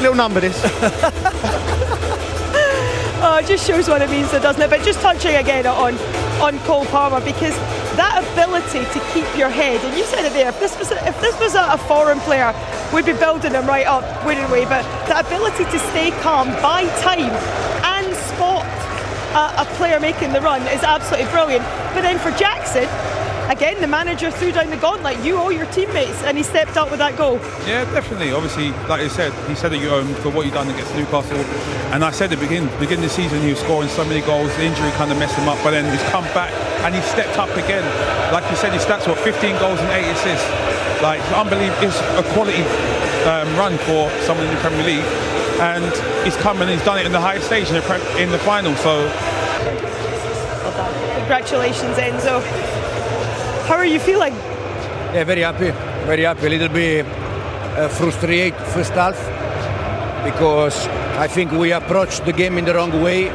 a little number, this. Oh, it just shows what it means, doesn't it? But just touching again on Cole Palmer, because that ability to keep your head, and you said it there, if this was a foreign player, we'd be building him right up, wouldn't we? But the ability to stay calm, buy time, and spot a player making the run is absolutely brilliant. But then for Jackson, again, the manager threw down the gauntlet. You owe your teammates, and he stepped up with that goal. Yeah, definitely. Obviously, like you said, he said that you owe him for what you've done against Newcastle. And I said at the beginning of the season, he was scoring so many goals. The injury kind of messed him up, but then he's come back and he stepped up again. Like you said, his stats were 15 goals and 8 assists. Like, it's unbelievable. It's a quality run for someone in the Premier League. And he's come and he's done it in the highest stage in the final. So, well done. Congratulations, Enzo. How are you feeling? Yeah, very happy. Very happy. A little bit frustrated first half because I think we approached the game in the wrong way.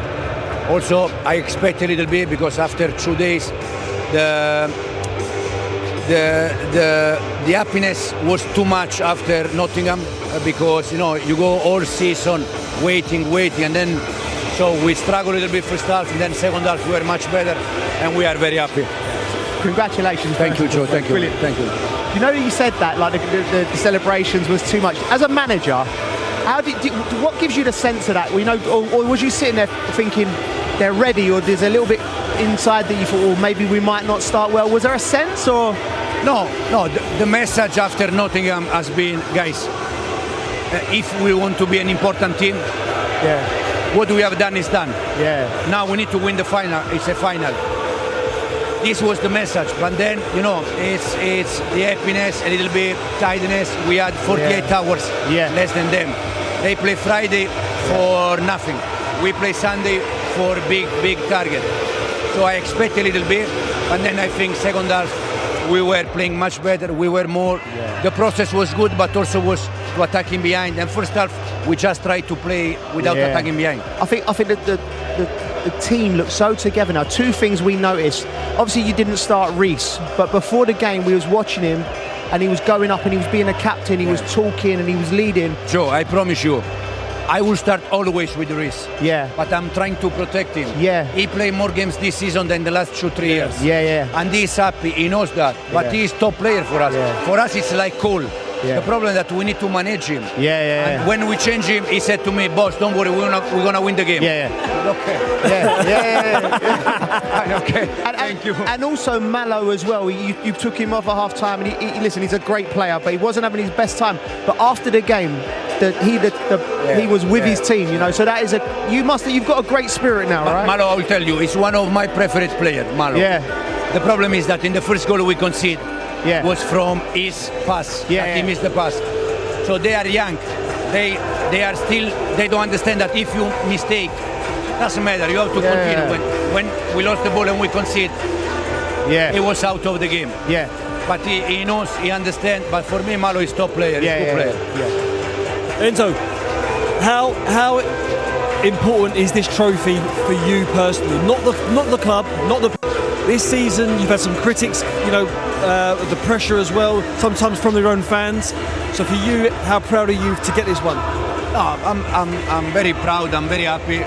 Also, I expect a little bit because after 2 days, the happiness was too much after Nottingham because you go all season waiting, and then so we struggled a little bit first half, and then second half we were much better, and we are very happy. Congratulations. Thank you, Joe. Thank you. Brilliant. Thank you. You know, you said that like the celebrations was too much. As a manager, what gives you the sense of that? Or was you sitting there thinking they're ready, or there's a little bit inside that you thought, well, maybe we might not start well? Was there a sense, or? No. The message after Nottingham has been, guys, if we want to be an important team, what we have done is done. Yeah. Now we need to win the final. It's a final. This was the message, but then it's the happiness, a little bit tidiness. We had 48 hours less than them. They play Friday for nothing. We play Sunday for big target. So I expect a little bit, and then I think second half we were playing much better. We were more. The process was good, but also was to attacking behind. And first half we just tried to play without attacking behind. I think that the team looked so together now. Two things we noticed. Obviously, you didn't start Reece, but before the game, we was watching him, and he was going up, and he was being a captain. He was talking, and he was leading. Joe, I promise you, I will start always with Reece. Yeah. But I'm trying to protect him. Yeah. He played more games this season than the last 2-3 years. Yeah. And he's happy. He knows that. But he is top player for us. Yeah. For us, it's like Cole. Yeah. The problem is that we need to manage him. Yeah. And when we change him, he said to me, "Boss, don't worry, we're gonna win the game." Yeah. Okay. Yeah. Okay. Thank you. And also Mallow as well. You took him off at half time, and listen, he's a great player, but he wasn't having his best time. But after the game, he was with his team, So that is you've got a great spirit now, right? Mallow, I will tell you, is one of my preferred players. Mallow. Yeah. The problem is that in the first goal we conceded was from his pass. He missed the pass. So they are young. They are still. They don't understand that if you mistake, doesn't matter. You have to continue. When we lost the ball and we concede, he was out of the game. Yeah. But he knows, he understands. But for me, Malo is top player. He's good player. Yeah. Enzo, how important is this trophy for you personally? Not the club, not the. This season, you've had some critics, the pressure as well, sometimes from their own fans. So for you, how proud are you to get this one? I'm very proud. I'm very happy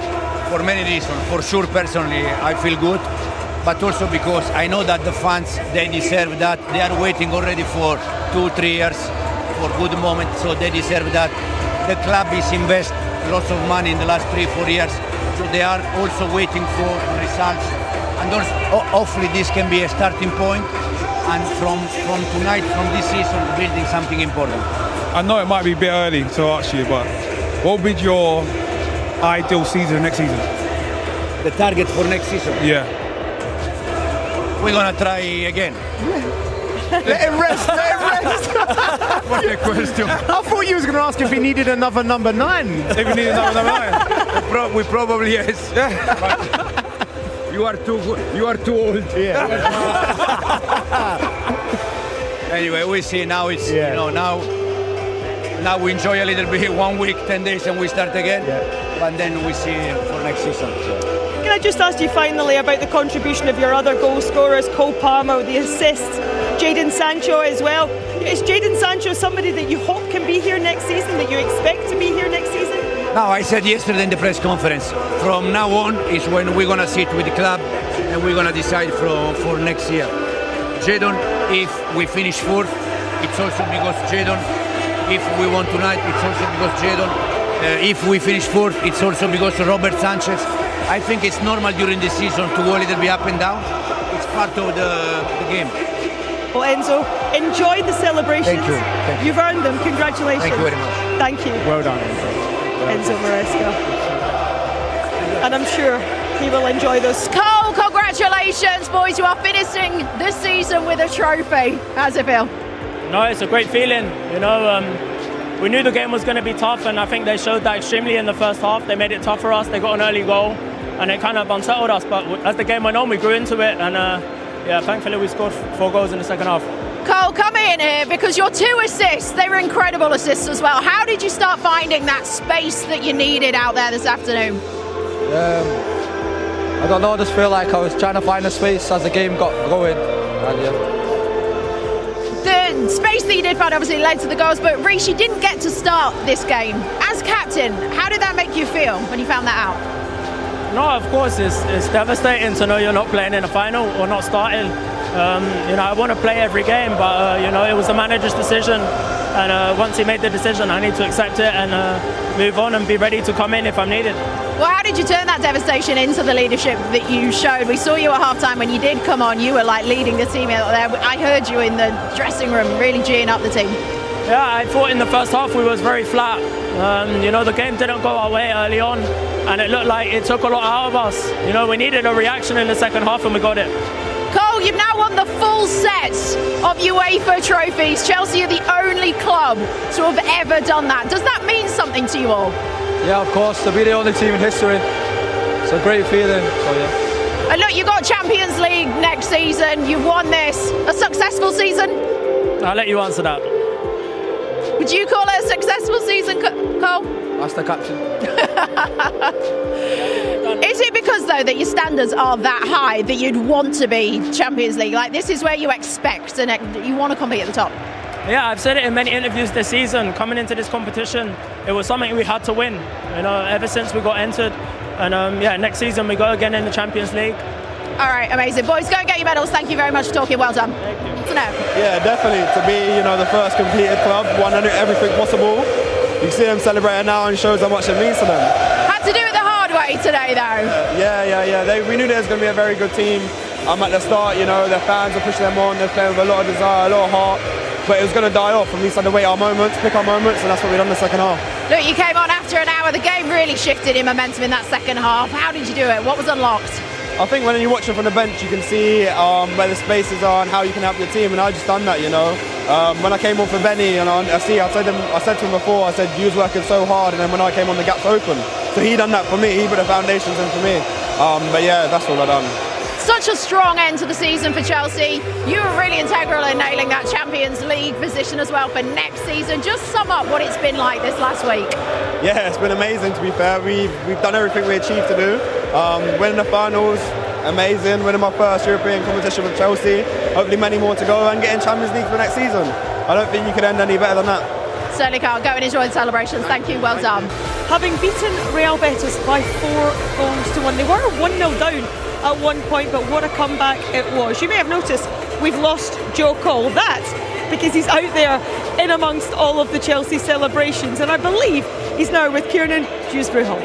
for many reasons. For sure, personally, I feel good, but also because I know that the fans, they deserve that. They are waiting already for 2-3 years for good moments, so they deserve that. The club is invest lots of money in the last 3-4 years, so they are also waiting for results. And also, hopefully this can be a starting point, and from tonight, from this season, building something important. I know it might be a bit early to ask you, but what would be your ideal season next season? The target for next season? Yeah. We're gonna try again. Let him rest. What a question. I thought you was going to ask if he needed another number 9. If we need another number 9. We probably yes. You are too good. You are too old. Yeah. Anyway, we see now. It's now we enjoy a little bit. 1 week, 10 days, and we start again. Yeah. But then we see for next season. Can I just ask you finally about the contribution of your other goal scorers, Cole Palmer, the assists, Jadon Sancho as well? Is Jadon Sancho somebody that you hope can be here next season, that you expect to be here next season? No, I said yesterday in the press conference, from now on is when we're going to sit with the club and we're going to decide for next year. Jadon, if we finish fourth, it's also because Jadon. If we won tonight, it's also because Jadon. If we finish fourth, it's also because of Robert Sanchez. I think it's normal during the season to go a little bit up and down. It's part of the game. Well, Enzo, enjoy the celebrations. Thank you. You've earned them. Congratulations. Thank you very much. Thank you. Well done, Enzo. Enzo Maresca. And I'm sure he will enjoy those. Cole, congratulations, boys. You are finishing this season with a trophy. How's it feel? No, it's a great feeling. You know, we knew the game was going to be tough, and I think they showed that extremely in the first half. They made it tough for us. They got an early goal, and it kind of unsettled us. But as the game went on, we grew into it, and yeah, thankfully we scored 4 goals in the second half. Cole, come in here because your 2 assists, they were incredible assists as well. How did you start finding that space that you needed out there this afternoon? I don't know, I just feel like I was trying to find a space as the game got going. And, yeah. The space that you did find obviously led to the goals, but Reece, you didn't get to start this game. As captain, how did that make you feel when you found that out? No, of course, it's devastating to know you're not playing in a final or not starting. You know, I want to play every game, but you know, it was the manager's decision, and once he made the decision, I need to accept it and move on and be ready to come in if I'm needed. Well, how did you turn that devastation into the leadership that you showed? We saw you at half-time when you did come on. You were like leading the team out there. I heard you in the dressing room really geeing up the team. Yeah, I thought in the first half we was very flat. You know, the game didn't go our way early on, and it looked like it took a lot out of us. You know, we needed a reaction in the second half, and we got it. Cole, you've now won the full set of UEFA trophies. Chelsea are the only club to have ever done that. Does that mean something to you all? Yeah, of course, to be the only team in history. It's a great feeling, so yeah. And look, you've got Champions League next season. You've won this. A successful season? I'll let you answer that. Would you call it a successful season, Cole? That's the captain. Is it because, though, that your standards are that high that you'd want to be Champions League? Like, this is where you expect and you want to compete at the top? Yeah, I've said it in many interviews this season. Coming into this competition, it was something we had to win. You know, ever since we got entered, and yeah, next season we go again in the Champions League. All right, amazing, boys. Go and get your medals. Thank you very much for talking. Well done. Thank you. To know. Yeah, definitely. To be, you know, the first completed club, won everything possible. You see them celebrating now, and it shows how much it means to them. Had to do it the hard way today, though. Yeah. We knew there was going to be a very good team. At the start, you know, their fans were pushing them on. They're playing with a lot of desire, a lot of heart. But it was going to die off, and we just had to wait our moments, pick our moments, and that's what we done in the second half. Look, you came on after an hour. The game really shifted in momentum in that second half. How did you do it? What was unlocked? I think when you watch it from the bench, you can see where the spaces are and how you can help your team, and I just done that, you know. When I came on for Benny, and I said to him before, I said, you was working so hard, and then when I came on, the gap's open. So he done that for me, he put the foundations in for me. But yeah, that's all I done. Such a strong end to the season for Chelsea. You were really integral in nailing that Champions League position as well for next season. Just sum up what it's been like this last week. Yeah, it's been amazing, to be fair. We've done everything we achieved to do. Winning the finals, amazing. Winning my first European competition with Chelsea. Hopefully many more to go, and getting Champions League for next season. I don't think you could end any better than that. Certainly can't. Go and enjoy the celebrations. Thank you. Well done. Having beaten Real Betis by 4 goals to 1. They were 1-0 down at one point, but what a comeback it was. You may have noticed we've lost Joe Cole. That's because he's out there in amongst all of the Chelsea celebrations, and I believe he's now with Kiernan Dewsbury-Hall.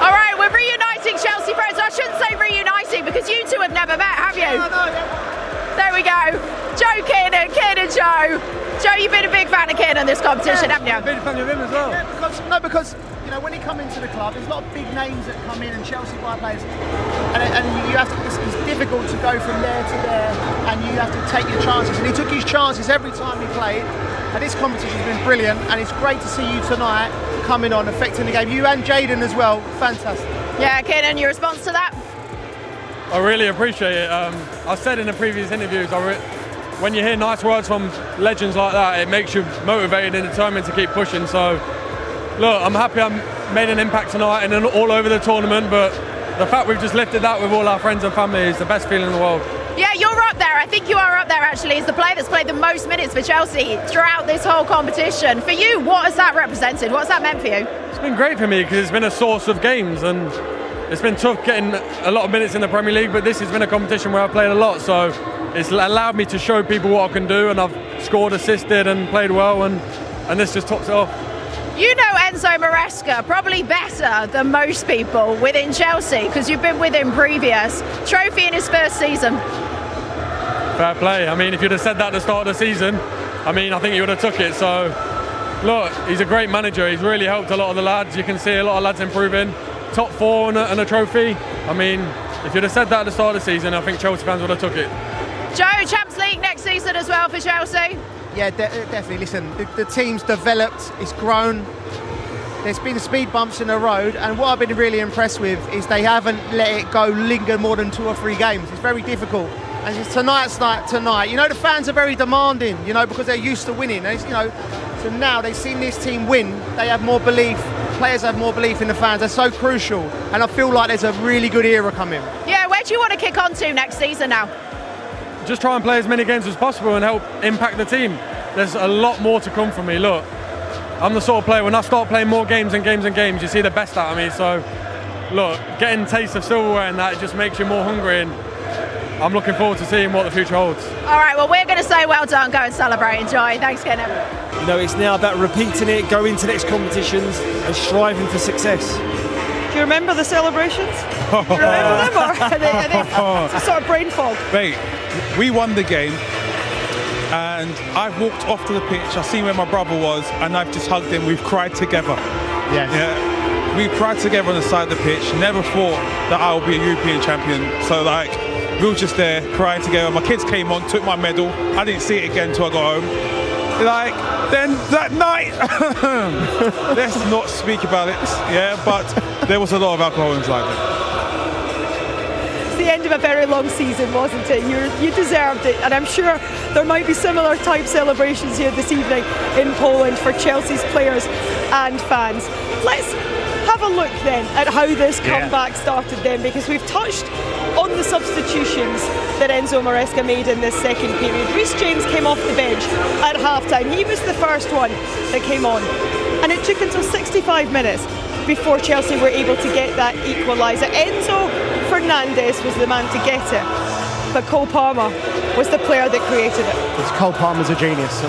All right, we're reuniting Chelsea friends. I shouldn't say reuniting because you two have never met, have you? There we go. Joe Kiernan, Joe. Joe, you've been a big fan of Kiernan this competition, haven't you? I've been a fan of him as well. Yeah, because you know, when he come into the club, there's a lot of big names that come in, and Chelsea buy players, and you have to. It's difficult to go from there to there, and you have to take your chances. And he took his chances every time he played. And this competition's been brilliant, and it's great to see you tonight coming on, affecting the game. You and Jadon as well, fantastic. Yeah, Kiernan, your response to that? I really appreciate it. I've said in the previous interviews, when you hear nice words from legends like that, it makes you motivated and determined to keep pushing. So, look, I'm happy I made an impact tonight and all over the tournament, but the fact we've just lifted that with all our friends and family is the best feeling in the world. Yeah, you're up there I think you are up there actually as the player that's played the most minutes for Chelsea throughout this whole competition. For you, what has that represented? What's that meant for you? It's been great for me because it's been a source of games, and it's been tough getting a lot of minutes in the Premier League, but this has been a competition where I've played a lot, so it's allowed me to show people what I can do, and I've scored, assisted and played well, and this just tops it off. You know Enzo Maresca probably better than most people within Chelsea because you've been with him previous. Trophy in his first season. Fair play. I mean, if you'd have said that at the start of the season, I think he would have took it. So, look, he's a great manager. He's really helped a lot of the lads. You can see a lot of lads improving. Top 4 and a trophy. I mean, if you'd have said that at the start of the season, I think Chelsea fans would have took it. Joe, Champions League next season as well for Chelsea? Yeah, definitely. Listen, the team's developed, it's grown. There's been speed bumps in the road, and what I've been really impressed with is they haven't let it linger more than 2 or 3 games. It's very difficult. And it's tonight's night tonight. You know, the fans are very demanding, because they're used to winning. And so now they've seen this team win, they have more belief. Players have more belief in the fans. They're so crucial. And I feel like there's a really good era coming. Yeah, where do you want to kick on to next season now? Just try and play as many games as possible and help impact the team. There's a lot more to come from me. Look, I'm the sort of player, when I start playing more games and games and games, you see the best out of me. So, look, getting taste of silverware and that, it just makes you more hungry, and I'm looking forward to seeing what the future holds. All right, well, we're going to say well done, go and celebrate, enjoy. Thanks, Kenneth. It's now about repeating it, going to next competitions and striving for success. Do you remember the celebrations? Do you remember them, or are they sort of brain fog? Mate, we won the game, and I've walked off to the pitch. I've seen where my brother was, and I've just hugged him. We've cried together. Yes. Yeah, we cried together on the side of the pitch. Never thought that I would be a European champion. So we were just there crying together. My kids came on, took my medal. I didn't see it again until I got home. Then that night, let's not speak about it. Yeah, but there was a lot of alcohol inside it. It's the end of a very long season, wasn't it? You deserved it, and I'm sure there might be similar type celebrations here this evening in Poland for Chelsea's players and fans. Let's have a look then at how this comeback started then, because we've touched on the substitutions that Enzo Maresca made in this second period. Reece James came off the bench at half-time. He was the first one that came on, and it took until 65 minutes before Chelsea were able to get that equaliser. Enzo Fernandez was the man to get it, but Cole Palmer was the player that created it. Cole Palmer's a genius.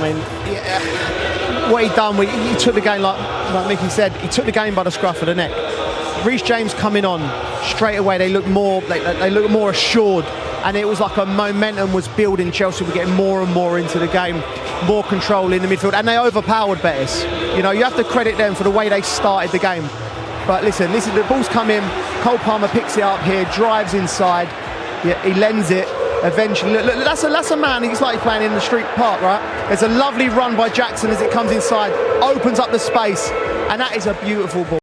What he done, he took the game, like Mickey said, he took the game by the scruff of the neck. Reece James coming on straight away, they looked more assured, and it was like a momentum was building. Chelsea were getting more and more into the game, more control in the midfield, and they overpowered Betis. You have to credit them for the way they started the game. But listen, the ball's come in, Cole Palmer picks it up here, drives inside, he lends it. Eventually, look, that's a man. It's like playing in the street park, right? There's a lovely run by Jackson as it comes inside, opens up the space, and that is a beautiful ball.